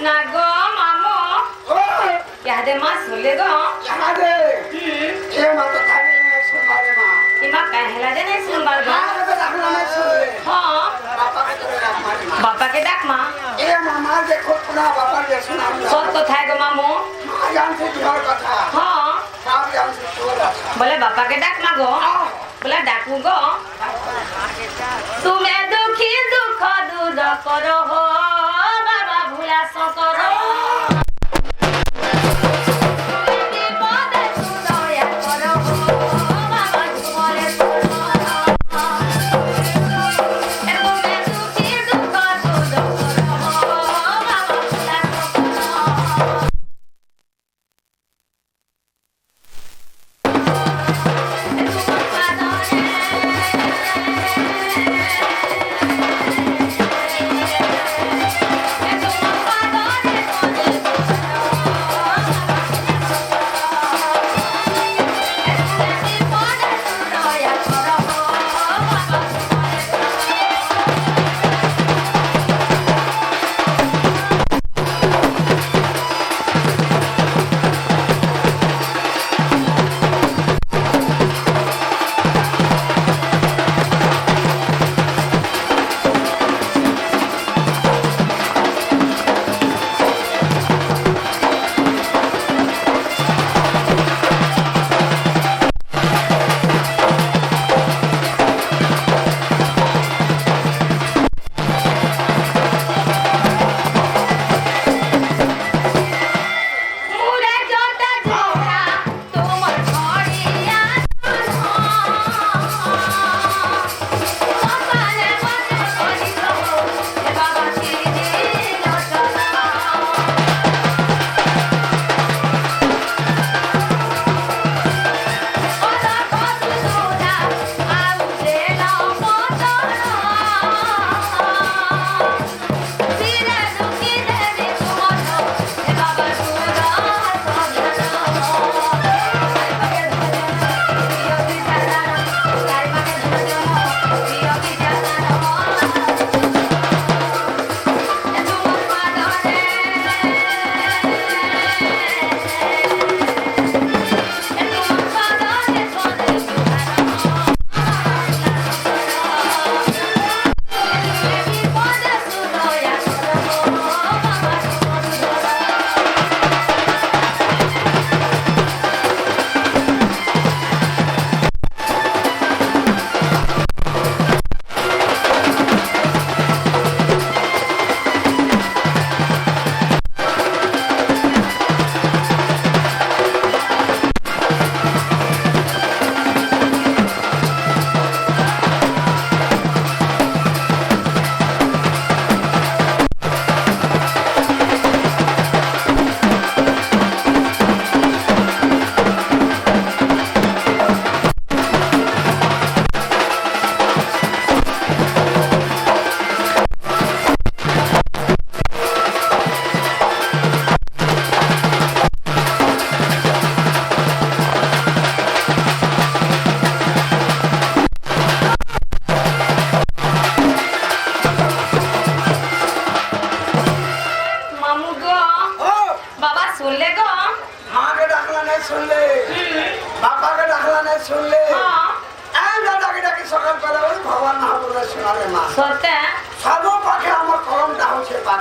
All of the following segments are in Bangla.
ना गो मामो क्या दे मां सुले गो क्या दे ये मत खाने में सुनारे मां इमा कहला दे नहीं सुन बार बा तो रखना नहीं सुन हां बापा के डाक मां ये मामा देखो पुना बापा के सुना सब तो था गो मामो मां जान से जोर कथा हां आप जान से जोर बोले बापा के डाक मा गो बोला डाकू गो तुम्हें दुखी दुख दूर करो हो बाबा भूला सो करो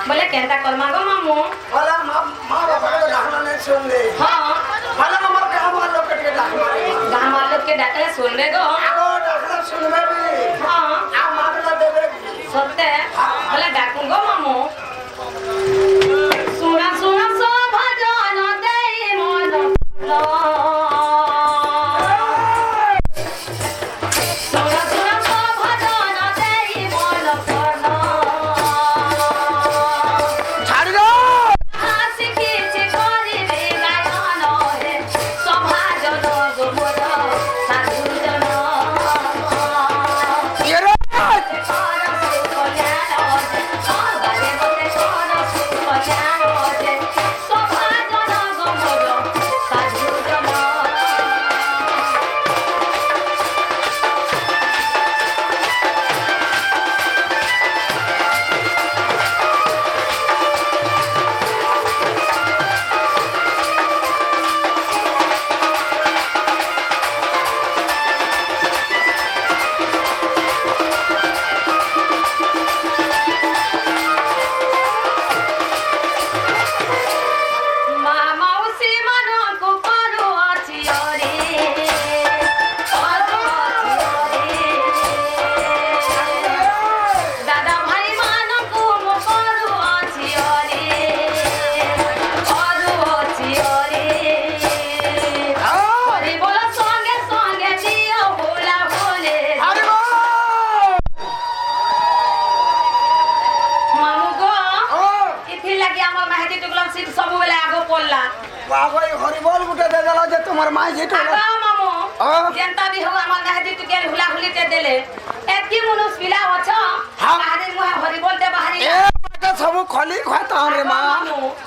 बोले केनता कर्मा गो मामू बोला मां बापा के डाकना नहीं सुन ले हां बोला हमारे गांव वालों के डाकना गांव वालों के डाकले सुन ले गो आगो डाकना सुन में भी हां आ मारला देबे सत्य बोले डाकू गो मामू सुना सुना सो भजन देई मन আমার মেহেদি টুকলা সিট সবুবেলে আগো পড়লা বাবা এই হরিবল গুটে দে দেলা যে তোমার মাই যেটো আগো মামু ও জেনতা বি হোক আমার মেহেদি টুকের হুলা হুলিতে দেলে এতকি মনুষ পিলা অছ বাহারে মুহে হরিবল দে বাহারে এ এটা সব খলি খাতা রে মা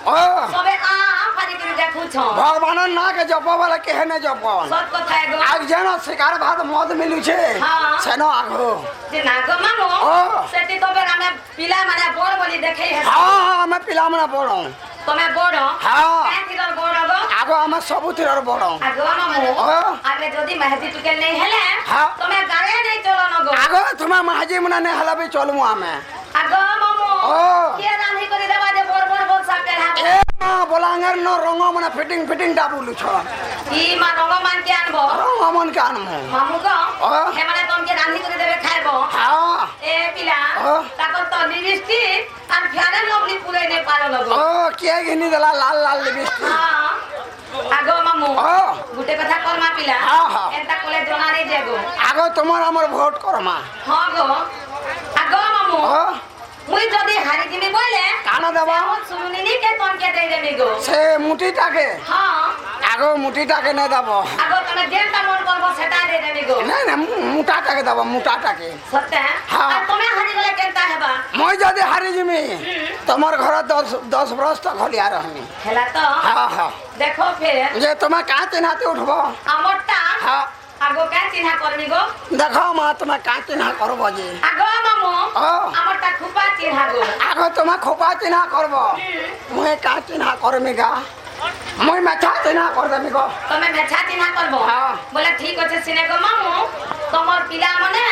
ও সবে ফারি করে দেখুছ ভগবানের নাকে জপবালা কেহনে জপন সত কথা গো আগ যেন শিকার ভাত মদ মিলুছে হ্যাঁ। সেন আগো যে না গো মামু ও। সেটি তবে আমি পিলা মানে বড় বলি দেখেই হেস হ্যাঁ আমি পিলামনা বড় তুমি বড় হ্যাঁ কাহির বড় গো আগো আমার সবুতির বড় আগো মামু ও। আগে যদি মেহেদি টুকেল নেই হেলে হ্যাঁ। তুমি গাড়ি নেই চলো না গো আগো তোমার মাঝে মনে নে হলাবি চলমু আমি আগো মামু ও। কে রান্ধি করে দেবা যে বড় বড় বল সাপের হাত এ মা বলাঙ্গের ন রঙ মানে ফিটিং টা বলুছ ই মা রঙমান কে আনবো রঙ মন কে আনমু মামু গো ও। হে মানে তোমাকে রান্ধি করে দেবে খাইবো হ্যাঁ এ পিলা ও। তাকর তো লিপস্টিক আর ফ্যানের লবলি পুরে নে পারো লগো ও কে ঘিনি দেলা লাল লাল লিপস্টিক হ্যাঁ আগো মামু ও গুটে কথা কর মা পিলা হ্যাঁ, হ্যাঁ। এন্তা কোলে জোনারে যাগো আগো তোমার আমার ভোট কর মা হ্যাঁ গো আগো মামু ও মুই যদি হারি দিবি বলে কানা দেবা আমার শুনুনি নি কে তোনকে দেই দেবি গো সে মুটিটাকে হ্যাঁ আগো মুটিটাকে নে দেব আগো তুমি যেটা মন করবো সেটা দেই দেবি গো না না মুটাটাকে দেব মুটাটাকে সত্য হ্যাঁ। আর তুমি হারি গলে কেনতা হেবা মই যদি হারি জিমি তোমার ঘরে 10 বরস তক হলিয়া রহমি হেলা তো হ্যাঁ হ্যাঁ দেখো ফের যে তোমার কাঁচে নাতে উঠব আমারটা হ্যাঁ আগো কে চিহ্না করবি গো দেখো মা তোমার কাঁচে না করব যে আগো মামু ও। আমারটা খুপা চিহ্না গো আগো তোমার খোপা চিহ্না করব মুই কাঁচে না করমি গা মুই মেছা চিহ্না করবি গো তুমি মেছা চিহ্না করবো হ্যাঁ। বলে ঠিক আছে সিনে গো মামু তোমার পিলা মানে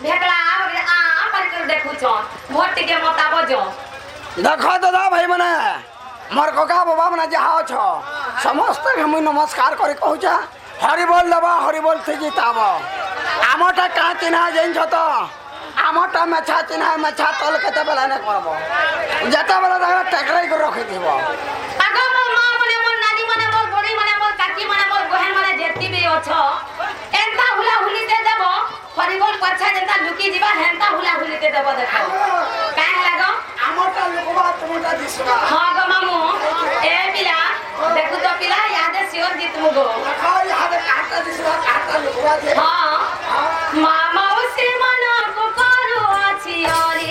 ভেকলা পারি করে দেখুছ ভোট টিকে মতাবো যো দেখো দাদা ভাই মানে মোর ককা বাবা মানে যাহা অছ সমস্ত মুই নমস্কার করে কହୁছ হরিবল দেবা হরিবল থেকে জিতাব আমটা কা চিহ্না জানিছ তো আমটা মেছা চিহ্না মেছা তল কেতেবেলা নে করব যেতেবেলা দেখবে টেকরাই করে রখি দিব আগো মোর মা মানে মোর নানি মানে মোর বড়ি মানে মোর কাকি মানে মোর বহেন মানে যেতি বি অছ এন্তা হুলা হুলিতে দেব হরিবল পছা যেটা লুকি দিবা হেন্তা হুলা হুলিতে দেব দেখো কাই লাগো আমটা লোকবা তোমরা দিছবা হ্যাঁ গো মামু এ পিলা দেখু তো পিলা ইয়াদে সিওর জিতমু গো দেখো ইহাতে কাটা দিছবা কাটা লোকবা দে হ্যাঁ মামা উসে মনকো করু আছি অরে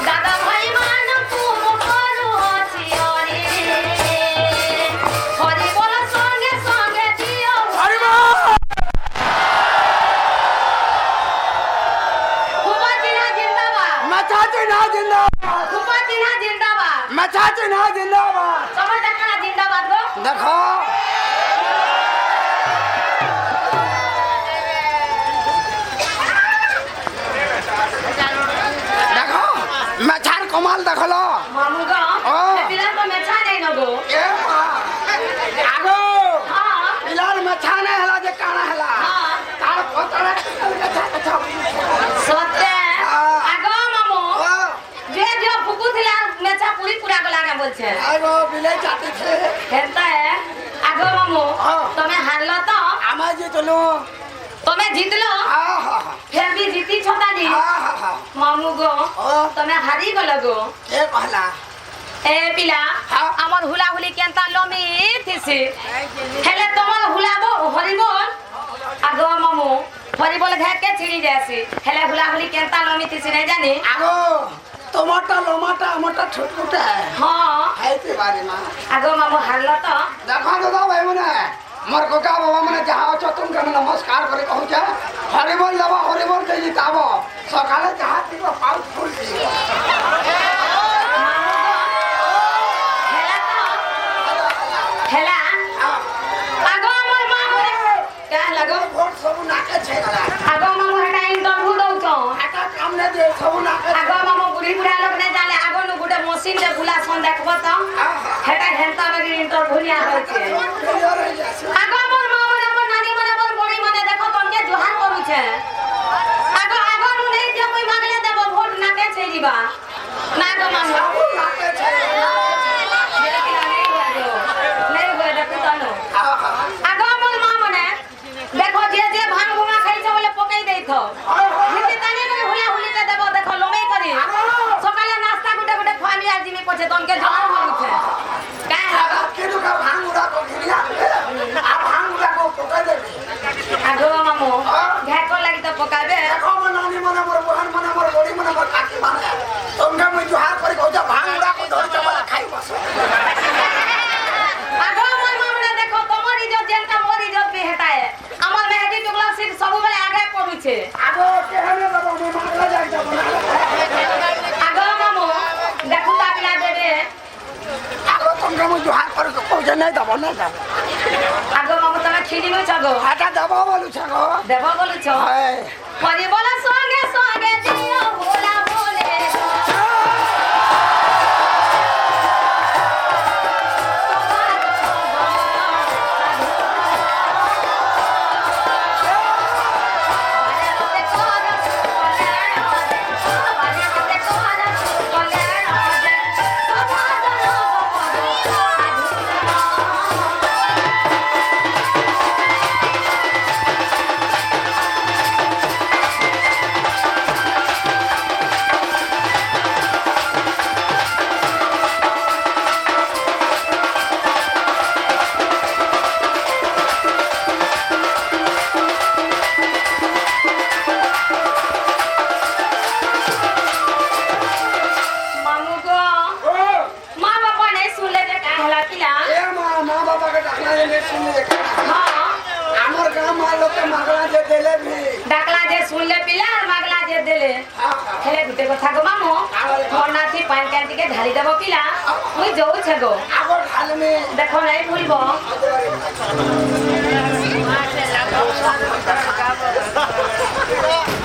দাদা ভাই মানকো করু আছি অরে হরি বল সঙ্গে সঙ্গে দিও হরিবল খুপা চিহ্না জিন্দাবাদ মেছা চিহ্না জিন্দাবাদ খুপা চিহ্না জিন্দাবাদ মেছা চিহ্না জিন্দাবাদ সবাই দেখা না জিন্দাবাদ গো দেখো দেখো মেছার কমাল দেখলো মামু গো ও। পিলা তো মেছা নেই নগো এ মা আগো হ্যাঁ পিলার মেছা নে হেলা যে কানা হেলা হ্যাঁ তার পতরা মেছা মেছা সত্যি আগো মামু ও যে যে ফুকু ଥିଲା মেছা পুরি পুরা গলা না বলছে আগো বিলে চাটিছে হেনতা আগো মামু হ্যাঁ। তুমি হারলো তো আমায় যে চলো তুমি জিতলো আহা ফের भी জিতি ছতালি আহা মামু গো ও তুমি হারি গল গো কে কহলা এ পিলা হ্যাঁ। আমার হুলা হুলি কেনতা লমি থিসি হেলে তোমার হুলাবো হরিবল আগো মামু হরিবল ঘাকে ছিড়ি যাসি হেলে হুলা হুলি কেনতা লমি থিসি নাই জানি আগো তোমারটা লোমাটা আমারটা ছোটটা হ্যাঁ খাইতে পারি না আগো মামু হারলো তো দেখো দাদা ভাই মানে মোর ককা বাবা মানে যাহা অছ তুমি নমস্কার করে কହୁছ হরিবল দেবা হরিবল কে জিতাব সকালে যাহা দিব পাউ ফুল দিব হেলা তো হেলা আগো আমার মামু কা লাগো ভোট সব নাকে ছেগলা আগো মামু হেটা ইন্টারভিউ দউছ এটা কাম নে দে সব নাকে আগো মামু বুড়ি বুড়া লোক নাই জানে আগো নু গুটে মশিন দে বুলা সন দেখব তো হেটা হেনতা বাগি ইন্টারভিউ নিয়া হইছে আগো আমার মা মানে আমার নানি মানে আমার বড়ি মানে দেখো তোমকে জোহার করুছে আগো আগো নু নেই যে কই মাগলে দেব ভোট নাকে ছে দিবা না গো মামু নাকে ছেগলা नहीं हुए देखो तानो আগো আমার মা মানে দেখো যে ভাঙ ভুঙা খাইছে বলে পকাই দেইতো হিতি তানি করে হুলা হুলিতে দেব দেখো লমেই করি সকালে নাস্তা গুটে तुमके जमा होते का है केनु का भांग उड़ा को गिरिया आ भांग उड़ा को पकड़ दे आगो मामू घाको लगी तो पकाबे देखो मन नानी मन मोर बहन मन मोर बड़ी मन मोर काकी माने तुमका मैं जोहार कर कहजा भांग उड़ा को धर के बड़ा खाई बस आगो मोर मामू देखो तमर इज्जत जेनका मोर इज्जत भी हेताए हमर मेहदी टुकला सिर्फ सब बेले आगे पड़ुछे आगो केहने बाबा मैं मारला जाई जा बना आगो मामू देखो ताकला देबे आगो तुमका मैं जोहार कर कहजा नहीं दबो ना जा आगो मामू तमे खिली नो छगो हाटा दबो बोलू छगो देबो बोलु छ हाय परी बोला संगे संगे दियो बोला बोले मामू को माँ बापा ने सुन ले दे कहला किला ए मां बाबा के डाकला ने सुन ले हाँ हमर गांव में लोग के मागला जे देले भी डाकला जे सुन ले पिला और मागला जे देले हेले गुटे कथा गो मामू मोर नाथी पान कांटी के ढाली देबो किला मुई जाऊ छगो आगो ढाल में देखो नहीं भूलबो आगो